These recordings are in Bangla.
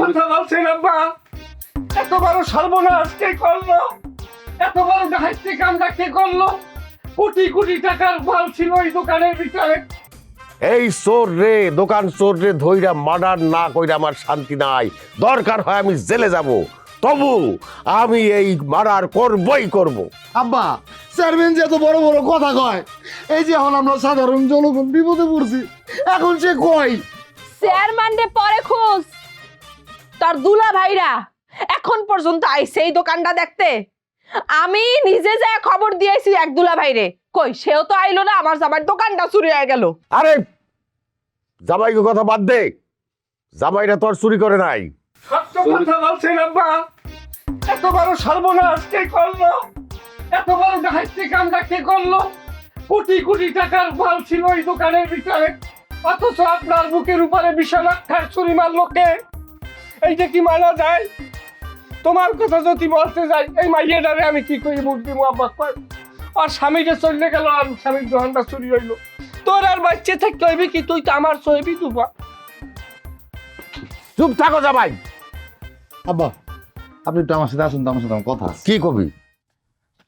কথা বলছেন আব্বা? এত বড় সর্বনাশ কে করলো? এত বড় ডাকাতি কামটা কে করলো? কোটি কোটি টাকার মাল ছিল এই দোকানের ভিতরে। এই চোর রে, দোকান চোর রে ধইরা মার্ডার না কইরা আমার শান্তি নাই। দরকার হয় আমি জেলে যাব, তবু আমি এই মার্ডার করবই করব। আব্বা, চেয়ারম্যান যে এত বড় বড় কথা কয়, এই যে এখন আমরা সাধারণ জনগণ বিপদে পড়ছি, এখন সে কয় চেয়ারম্যান রে পরে খোঁজ, তার দুলা ভাইরা এখন পর্যন্ত আইছে এই দোকানটা দেখতে। আমি নিজে যা খবর দিয়েছি এক দুলা ভাইরে, কই সেও তো আইলো না, আমার জামাইয়ের দোকানটা চুরি হয়ে গেল। আরে জামাইকে কথা বাদ দে, জামাইরা তো আর চুরি করে নাই। সত্য কথা বলছেন আব্বা? এত বড় সর্বনাশ কে করলো? এত বড় ডাকাতি কামটা কে করলো? কোটি কোটি টাকার মাল ছিল এই দোকানের ভিতরে, অথচ আপনার বুকের উপরে বিশালাক্ষার ছুরি মারলো কে? এইটা কি মানা যায়? তোমার কথা যদি বলতে যাই, এই মাইয়াটারে আমি কি করি মুখ দিব আব্বা কয়? আর স্বামীটা চলে গেল, আর স্বামীর দোকানটা চুরি হইলো। তোর আর বাচ্চা থাকতে হইবে কি? তুই তো আমার সহেবি দুবা। চুপ থাকো জামাই। আব্বা, আপনি একটু আমার সাথে আসুন তো, আমার সাথে আমার কথা আছে। কি কবি?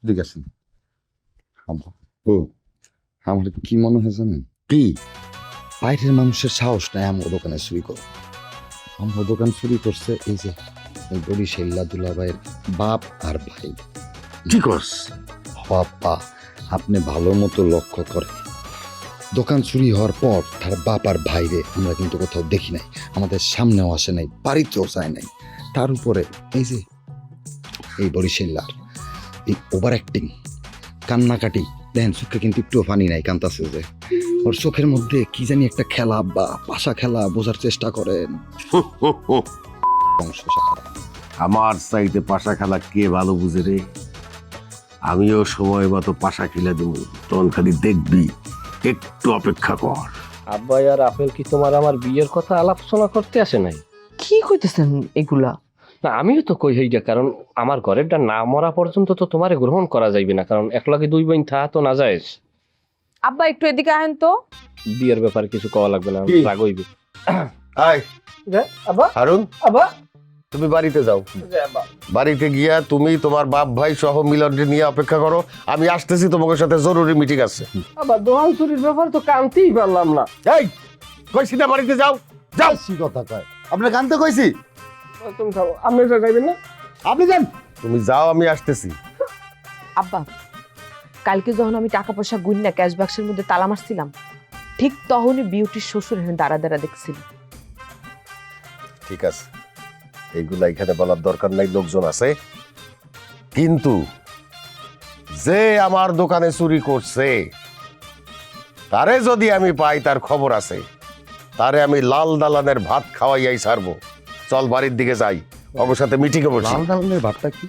ঠিক আছে আব্বা, আমার কি মনে হয় জানেন, কি? বাইরের মানুষের সাহস নাই আমার দোকানে চুরি করে। আমার দোকান চুরি করছে এই যে এই বরিশাল্লা দুলাভাইয়ের বাপ আর ভাই। কি করস? বাপ্পা, আপনি ভালো মতো লক্ষ্য করে দোকান চুরি হওয়ার পর তার বাপ আর ভাইরে আমরা কিন্তু কোথাও দেখি নাই, আমাদের সামনেও আসে নাই, বাড়িতেও যায় নাই। তার উপরে এই যে এই বরিশাল্লার এই ওভার অ্যাক্টিং, কান্নাকাটি দেখেন, চোখে কিন্তু একটু পানি নাই, কান্তাছে যে ওর চোখের মধ্যে কি জানি একটা খেলা বা পাশা খেলা, বোঝার চেষ্টা করেন। বংশ সারা আমার চাইতে পাশা খেলা কে ভালো বুঝে রে? আমিও সময় মতো পাশা খেলে দেব, তখন খালি দেখবি। একটু অপেক্ষা কর। আব্বা আর আপেল কি তোমার আমার বিয়ের কথা আলোচনা করতে আসে নাই? কি কইতেছেন এগুলা? না, আমিও তো কই হইটা, কারণ আমার ঘরেরটা না মরা পর্যন্ত তো তোমারে গ্রহণ করা যাইবে না, কারণ একলাগে দুই বোন থা তো না যায়। আব্বা একটু এদিকে আহেন তো। বিয়ের ব্যাপারে কিছু কওয়া লাগবে না, কি? রাগ হইবে। আয় আব্বা, হারুন, আব্বা, তুমি বাড়িতে যাও। বাড়িতে গিয়া তুমি তোমার বাপ ভাই সহ মিলনকে নিয়ে অপেক্ষা করো, আমি আসতেছি, তোমাদের সাথে জরুরি মিটিং আছে। আব্বা দোকান চুরির ব্যাপারে তো কানতেই পারলাম না। এই কইছি না বাড়িতে যাও, যাও। কি কথা কয়? আপনি কানতে কইছি? তুমি থাকো, আপনি তো যাইবেন না? আপনি যান। তুমি যাও, আমি আসতেছি। আব্বা, কালকে যখন আমি টাকা পয়সা গুইন্না ক্যাশ বাক্সের মধ্যে তালা মারছিলাম, ঠিক তখনই বিউটির শ্বশুর এখানে দাঁড়া দাঁড়া দেখছিল। ঠিক আছে, এইগুলা এখানে বলার দরকার নাই, লোকজন আছে। কিন্তু যে আমার দোকানে চুরি করছে তারে যদি আমি পাই, তার খবর আছে, তারে আমি লাল দালানের ভাত খাওয়াইয়াই ছাড়বো। চল বাড়ির দিকে যাই, ওর সাথে মিটিংয়ে বসি। লাল দালানের ভাতটা কি?